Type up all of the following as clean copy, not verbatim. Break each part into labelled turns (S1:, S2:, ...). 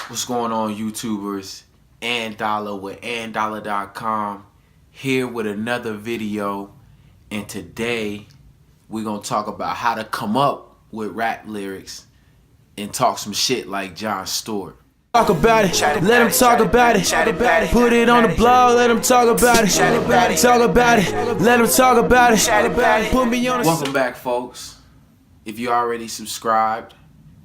S1: What's going on, YouTubers? Antdolla with antdolla.com here with another video, and today we're gonna talk about how to come up with rap lyrics and talk some shit like Jon Stewart.
S2: Talk about it, let them talk about it. Put it on the blog, let them talk about it. Talk about it, let them talk about it. Put me on the...
S1: Welcome back, folks. If you already subscribed,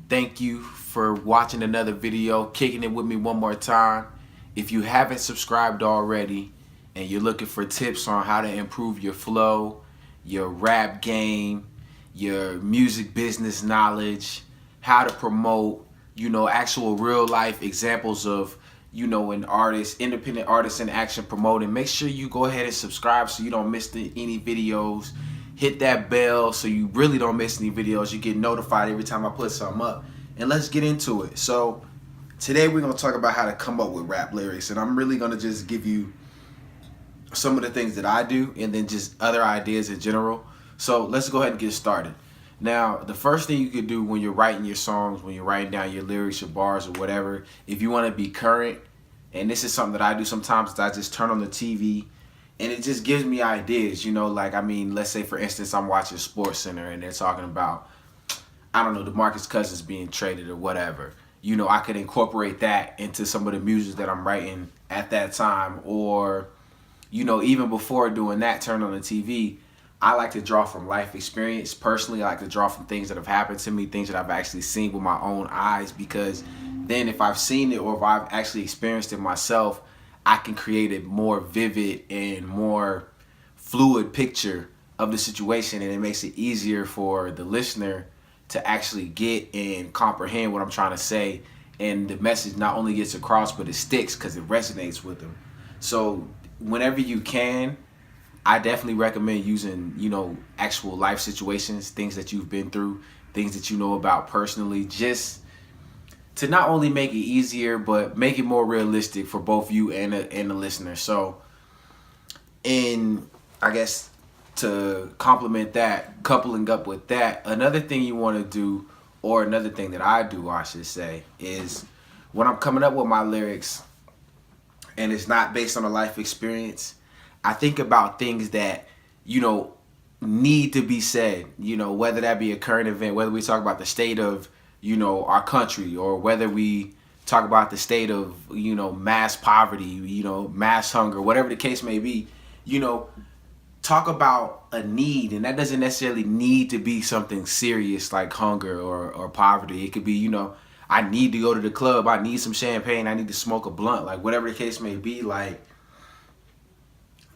S1: thank you for watching another video, kicking it with me one more time. If you haven't subscribed already and you're looking for tips on how to improve your flow, your rap game, your music business knowledge, how to promote, actual real life examples of, an artist, independent artist in action promoting, make sure you go ahead and subscribe so you don't miss any videos. Hit that bell so you really don't miss any videos. You get notified every time I put something up. And let's get into it. So today we're going to talk about how to come up with rap lyrics. And I'm really going to just give you some of the things that I do and then just other ideas in general. So let's go ahead and get started. Now, the first thing you could do when you're writing your songs, when you're writing down your lyrics, your bars, or whatever, if you want to be current, and this is something that I do sometimes, is I just turn on the TV and it just gives me ideas, let's say, for instance, I'm watching SportsCenter and they're talking about, I don't know, DeMarcus Cousins being traded or whatever. I could incorporate that into some of the music that I'm writing at that time. Or, even before doing that, turn on the TV, I like to draw from life experience. Personally, I like to draw from things that have happened to me, things that I've actually seen with my own eyes, because then if I've seen it or if I've actually experienced it myself, I can create a more vivid and more fluid picture of the situation, and it makes it easier for the listener to actually get and comprehend what I'm trying to say, and the message not only gets across but it sticks because it resonates with them. So whenever you can, I definitely recommend using actual life situations, things that you've been through, things that you know about personally, just to not only make it easier but make it more realistic for both you and the listener. So, and I guess to complement that, coupling up with that, another thing you want to do, or another thing that I do, I should say, is when I'm coming up with my lyrics and it's not based on a life experience, I think about things that, need to be said, whether that be a current event, whether we talk about the state of, our country, or whether we talk about the state of, mass poverty, mass hunger, whatever the case may be, talk about a need, and that doesn't necessarily need to be something serious like hunger or poverty. It could be, I need to go to the club, I need some champagne, I need to smoke a blunt, like whatever the case may be. Like,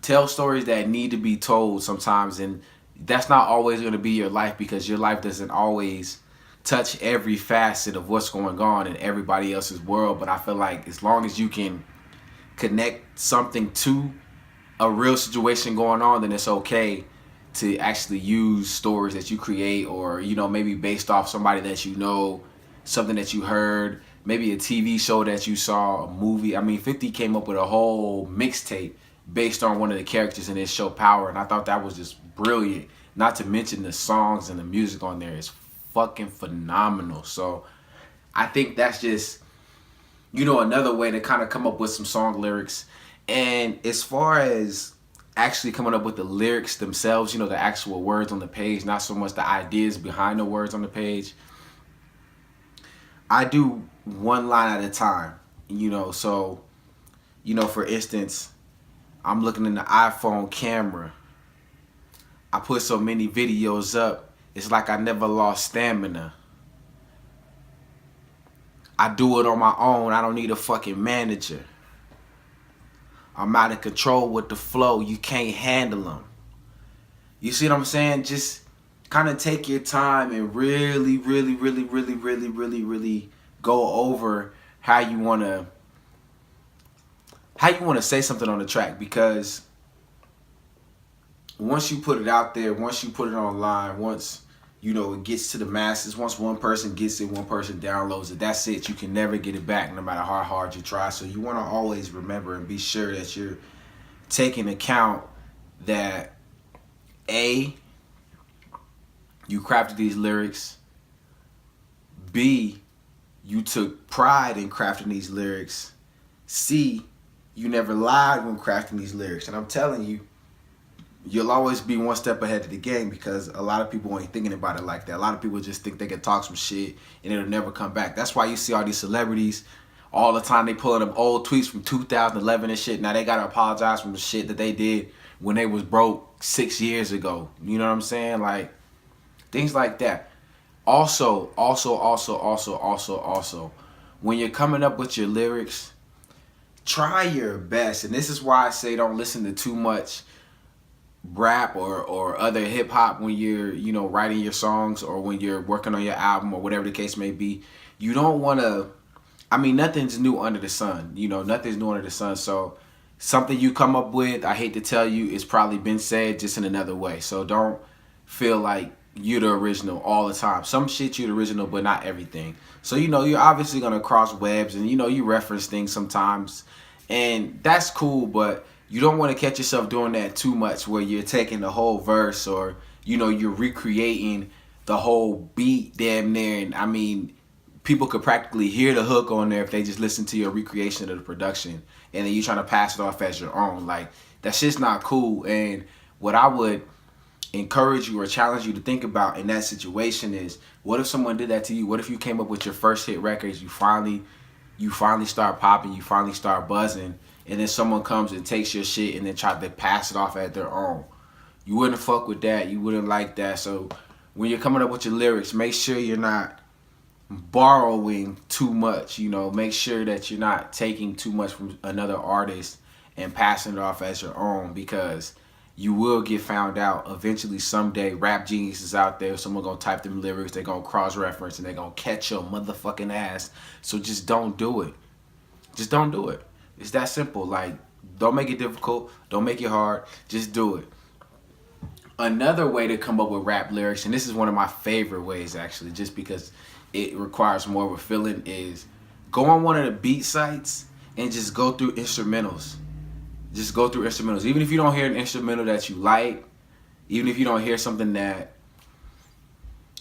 S1: tell stories that need to be told sometimes, and that's not always going to be your life, because your life doesn't always touch every facet of what's going on in everybody else's world. But I feel like as long as you can connect something to a real situation going on, then it's okay to actually use stories that you create, or maybe based off somebody that something that you heard, maybe a TV show that you saw, a movie. I mean, 50 came up with a whole mixtape based on one of the characters in his show Power, and I thought that was just brilliant. Not to mention the songs and the music on there is fucking phenomenal. So I think that's just another way to kind of come up with some song lyrics. And as far as actually coming up with the lyrics themselves, the actual words on the page, not so much the ideas behind the words on the page, I do one line at a time. So for instance, I'm looking in the iPhone camera, I put so many videos up, it's like I never lost stamina. I do it on my own, I don't need a fucking manager. I'm out of control with the flow, you can't handle them. You see what I'm saying? Just kind of take your time and really go over how you want to say something on the track, because once you put it out there, once you put it online, once it gets to the masses, once one person gets it, one person downloads it, that's it. You can never get it back, no matter how hard you try. So you want to always remember and be sure that you're taking account that A, you crafted these lyrics, B, you took pride in crafting these lyrics. C, you never lied when crafting these lyrics. And I'm telling you, you'll always be one step ahead of the game because a lot of people ain't thinking about it like that. A lot of people just think they can talk some shit and it'll never come back. That's why you see all these celebrities all the time. They pulling up old tweets from 2011 and shit. Now they gotta apologize for the shit that they did when they was broke 6 years ago. You know what I'm saying? Like, things like that. Also, when you're coming up with your lyrics, try your best. And this is why I say don't listen to too much rap or other hip hop when you're, you know, writing your songs or when you're working on your album or whatever the case may be. You don't want to, I mean, nothing's new under the sun. You know, nothing's new under the sun. So something you come up with, I hate to tell you, it's probably been said just in another way. So don't feel like you're the original all the time. Some shit you're the original, but not everything. So, you know, you're obviously going to cross webs and, you know, you reference things sometimes. And that's cool, but you don't want to catch yourself doing that too much where you're taking the whole verse or, you know, you're recreating the whole beat damn near. And I mean, people could practically hear the hook on there if they just listen to your recreation of the production. And then you're trying to pass it off as your own. Like, that shit's not cool. And what I would encourage you or challenge you to think about in that situation is, what if someone did that to you? What if you came up with your first hit records, you finally start popping, you finally start buzzing, and then someone comes and takes your shit and then try to pass it off at their own? You wouldn't fuck with that. You wouldn't like that. So when you're coming up with your lyrics, make sure you're not borrowing too much. You know, make sure that you're not taking too much from another artist and passing it off as your own, because you will get found out eventually someday. Rap geniuses out there, someone gonna type them lyrics, they're gonna cross-reference, and they're gonna catch your motherfucking ass. So just don't do it. Just don't do it. It's that simple. Like, don't make it difficult. Don't make it hard. Just do it. Another way to come up with rap lyrics, and this is one of my favorite ways actually, just because it requires more of a feeling, is go on one of the beat sites and just go through instrumentals. Just go through instrumentals. Even if you don't hear an instrumental that you like, even if you don't hear something that,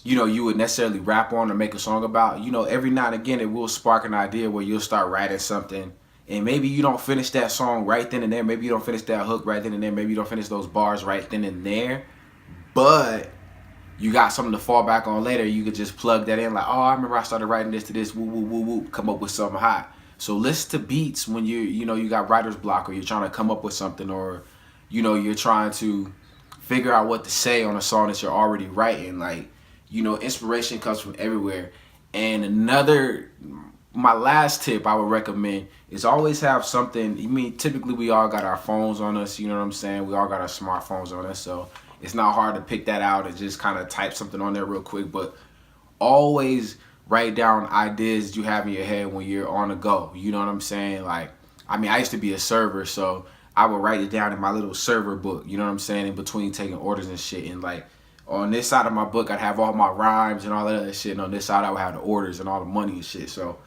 S1: you know, you would necessarily rap on or make a song about, you know, every now and again it will spark an idea where you'll start writing something. And maybe you don't finish that song right then and there. Maybe you don't finish that hook right then and there. Maybe you don't finish those bars right then and there. But you got something to fall back on later. You could just plug that in like, oh, I remember I started writing this to this, woo, woo, woo, woo, come up with something hot. So listen to beats when you know, you got writer's block or you're trying to come up with something, or, you know, you're trying to figure out what to say on a song that you're already writing. Like, you know, inspiration comes from everywhere. And my last tip I would recommend is always have something. I mean, typically we all got our phones on us, you know what I'm saying? We all got our smartphones on us, so it's not hard to pick that out and just kind of type something on there real quick. But always write down ideas you have in your head when you're on the go. You know what I'm saying? Like, I mean, I used to be a server, so I would write it down in my little server book, you know what I'm saying, in between taking orders and shit. And like, on this side of my book, I'd have all my rhymes and all that other shit. And on this side, I would have the orders and all the money and shit. So,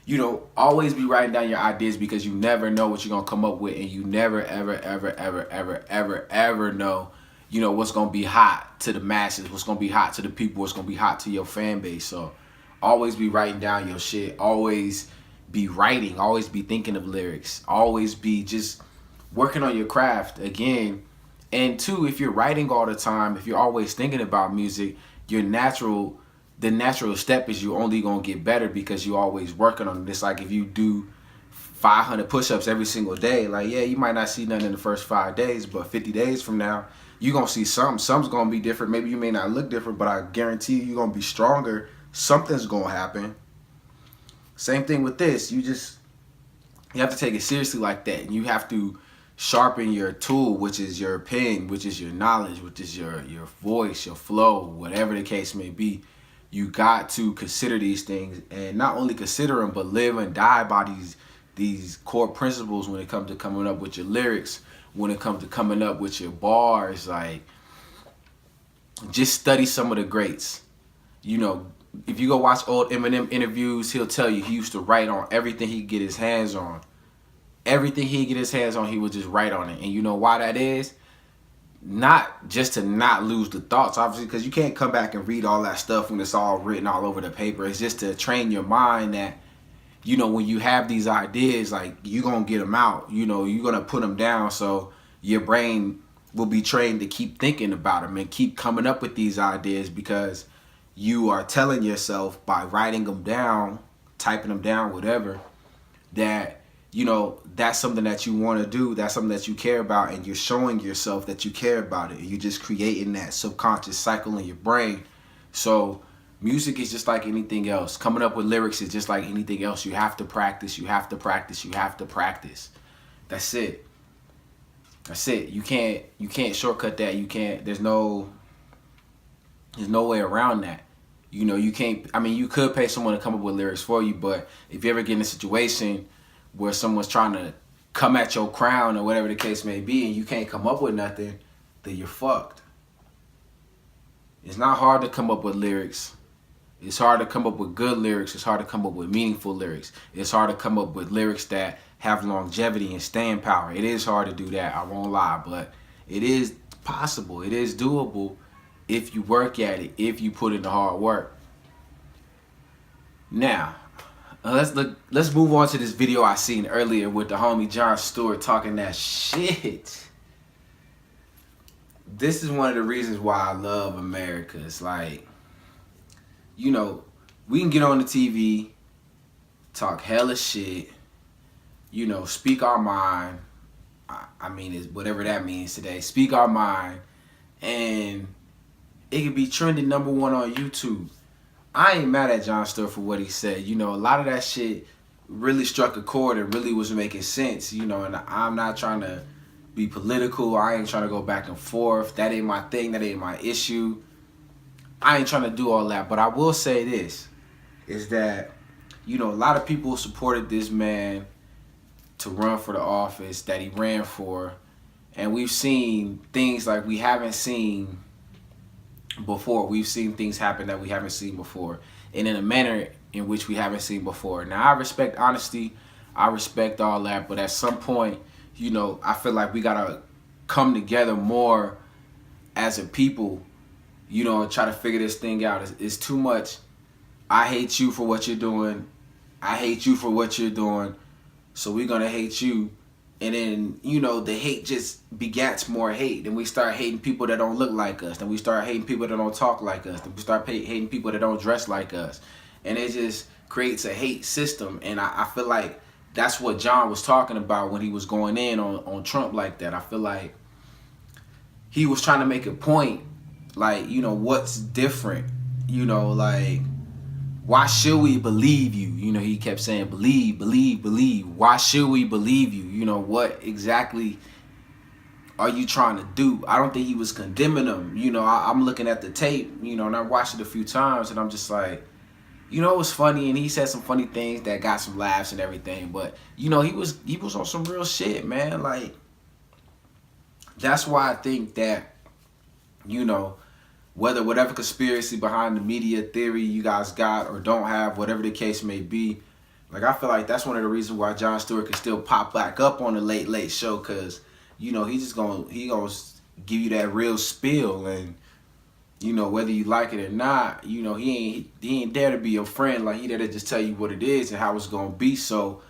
S1: you know, always be writing down your ideas, because you never know what you're going to come up with. And you never, ever know, you know, what's going to be hot to the masses, what's going to be hot to the people, what's going to be hot to your fan base. So always be writing down your shit. Always be writing. Always be thinking of lyrics. Always be just working on your craft again. And two, if you're writing all the time, if you're always thinking about music, the natural step is you're only going to get better because you're always working on it. It's like if you do 500 push-ups every single day, like, yeah, you might not see nothing in the first 5 days, but 50 days from now, you're going to see some. Some's going to be different. Maybe you may not look different, but I guarantee you're going to be stronger. Something's going to happen. Same thing with this. You have to take it seriously like that. And you have to sharpen your tool, which is your pen, which is your knowledge, which is your voice, your flow, whatever the case may be. You got to consider these things, and not only consider them, but live and die by these core principles when it comes to coming up with your lyrics, when it comes to coming up with your bars. Like, just study some of the greats. You know, if you go watch old Eminem interviews, he'll tell you he used to write on everything he could get his hands on. Everything he could get his hands on, he would just write on it. And you know why that is? not just to not lose the thoughts, obviously, because you can't come back and read all that stuff when it's all written all over the paper. It's just to train your mind that, you know, when you have these ideas, like, you're going to get them out. You know, you're going to put them down, so your brain will be trained to keep thinking about them and keep coming up with these ideas, because you are telling yourself by writing them down, typing them down, whatever, that, you know, that's something that you want to do, that's something that you care about, and you're showing yourself that you care about it. You're just creating that subconscious cycle in your brain. So music is just like anything else. Coming up with lyrics is just like anything else. You have to practice, you have to practice, you have to practice. That's it. That's it. You can't shortcut that. You can't, there's no way around that. You know, you can't, I mean, you could pay someone to come up with lyrics for you, but if you ever get in a situation where someone's trying to come at your crown or whatever the case may be, and you can't come up with nothing, then you're fucked. It's not hard to come up with lyrics. It's hard to come up with good lyrics. It's hard to come up with meaningful lyrics. It's hard to come up with lyrics that have longevity and staying power. It is hard to do that, I won't lie, but it is possible. It is doable if you work at it, if you put in the hard work. Now, let's move on to this video I seen earlier with the homie Jon Stewart talking that shit. This is one of the reasons why I love America. It's like, you know, we can get on the TV, talk hella shit, you know, speak our mind. I mean, it's whatever that means today. Speak our mind, and it could be trending #1 on YouTube. I ain't mad at Jon Stewart for what he said. You know, a lot of that shit really struck a chord and really was making sense, you know, and I'm not trying to be political. I ain't trying to go back and forth. That ain't my thing. That ain't my issue. I ain't trying to do all that. But I will say this, is that, you know, a lot of people supported this man to run for the office that he ran for. And we've seen things like we haven't seen before. We've seen things happen that we haven't seen before, and in a manner in which we haven't seen before. Now, I respect honesty, I respect all that, but at some point, you know, I feel like we gotta come together more as a people, you know, and try to figure this thing out. It's too much. I hate you for what you're doing. I hate you for what you're doing. So we're gonna hate you. And then, you know, the hate just begats more hate. Then we start hating people that don't look like us. Then we start hating people that don't talk like us. Then we start hating people that don't dress like us. And it just creates a hate system. And I feel like that's what Jon was talking about when he was going in on Trump like that. I feel like he was trying to make a point, like, you know, what's different? You know, like, why should we believe you? You know, he kept saying, believe, believe, believe. Why should we believe you? You know, what exactly are you trying to do? I don't think he was condemning them. You know, I'm looking at the tape, you know, and I watched it a few times, and I'm just like, you know, it was funny, and he said some funny things that got some laughs and everything. But, you know, he was on some real shit, man. Like, that's why I think that, you know, whatever conspiracy behind the media theory you guys got or don't have, whatever the case may be, like, I feel like that's one of the reasons why Jon Stewart can still pop back up on the Late Late Show, because, you know, he gonna give you that real spill, and, you know, whether you like it or not, you know, he ain't there to be your friend. Like, he there to just tell you what it is and how it's gonna be. So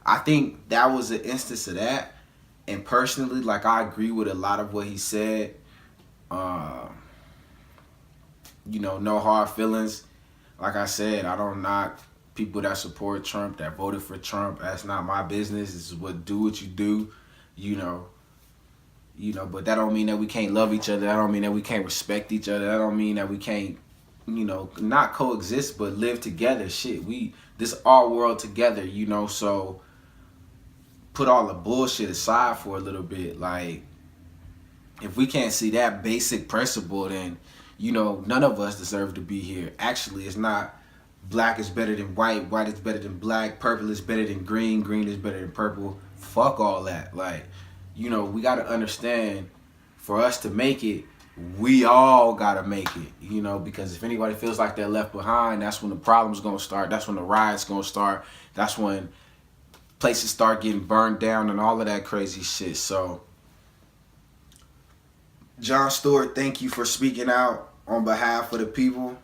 S1: I think that was an instance of that. And personally, like, I agree with a lot of what he said. You know, no hard feelings. Like I said, I don't knock people that support Trump, that voted for Trump. That's not my business. This is what you do, you know. You know, but that don't mean that we can't love each other. That don't mean that we can't respect each other. That don't mean that we can't, you know, not coexist, but live together. Shit, this our world together, you know. So put all the bullshit aside for a little bit. Like, if we can't see that basic principle, then, you know, none of us deserve to be here. Actually, it's not black is better than white, white is better than black, purple is better than green, green is better than purple. Fuck all that. Like, you know, we got to understand, for us to make it, we all got to make it, you know, because if anybody feels like they're left behind, that's when the problem's going to start. That's when the riots going to start. That's when places start getting burned down and all of that crazy shit. So Jon Stewart, thank you for speaking out on behalf of the people.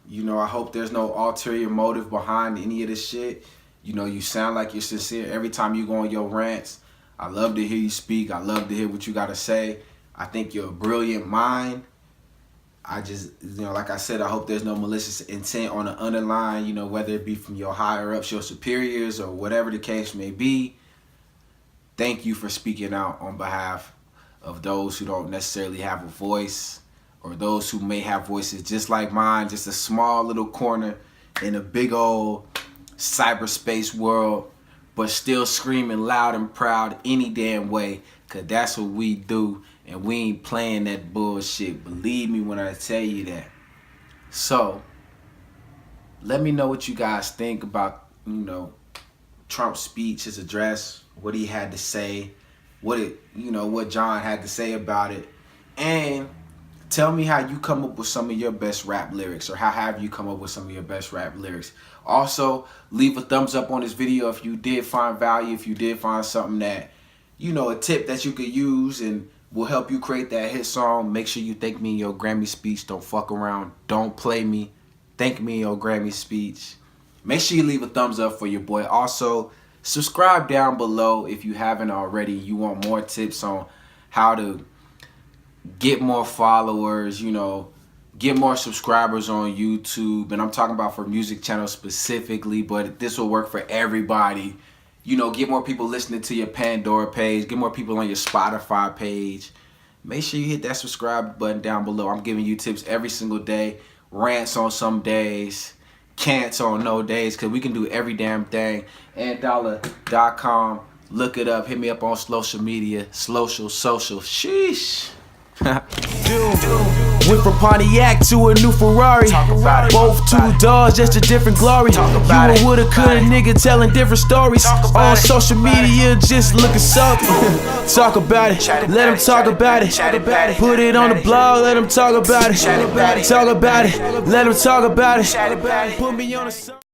S1: You know, I hope there's no ulterior motive behind any of this shit. You know, you sound like you're sincere every time you go on your rants. I love to hear you speak. I love to hear what you got to say. I think you're a brilliant mind. I just, you know, like I said, I hope there's no malicious intent on the underline, you know, whether it be from your higher ups, your superiors, or whatever the case may be. Thank you for speaking out on behalf of those who don't necessarily have a voice, or those who may have voices just like mine, just a small little corner in a big old cyberspace world, but still screaming loud and proud any damn way, cause that's what we do, and we ain't playing that bullshit. Believe me when I tell you that. So, let me know what you guys think about, you know, Trump's speech, his address, what he had to say, what Jon had to say about it, and tell me how you come up with some of your best rap lyrics, or how have you come up with some of your best rap lyrics. Also, leave a thumbs up on this video if you did find value, if you did find something that, you know, a tip that you could use and will help you create that hit song. Make sure you thank me in your Grammy speech. Don't fuck around. Don't play me. Thank me in your Grammy speech. Make sure you leave a thumbs up for your boy. Also, subscribe down below if you haven't already. You want more tips on how to get more followers, you know, get more subscribers on YouTube. And I'm talking about for music channels specifically, but this will work for everybody. You know, get more people listening to your Pandora page, get more people on your Spotify page. Make sure you hit that subscribe button down below. I'm giving you tips every single day, rants on some days, cants on no days, because we can do every damn thing. antdolla.com. Look it up. Hit me up on social media. Social. Sheesh.
S2: Went from Pontiac to a new Ferrari. Both two doors, just a different glory. You a woulda, coulda nigga telling different stories. On social media, just looking salty. Talk about it, let them talk about it. Put it on the blog, let them talk about it. Talk about it, let them talk about it. Put me on the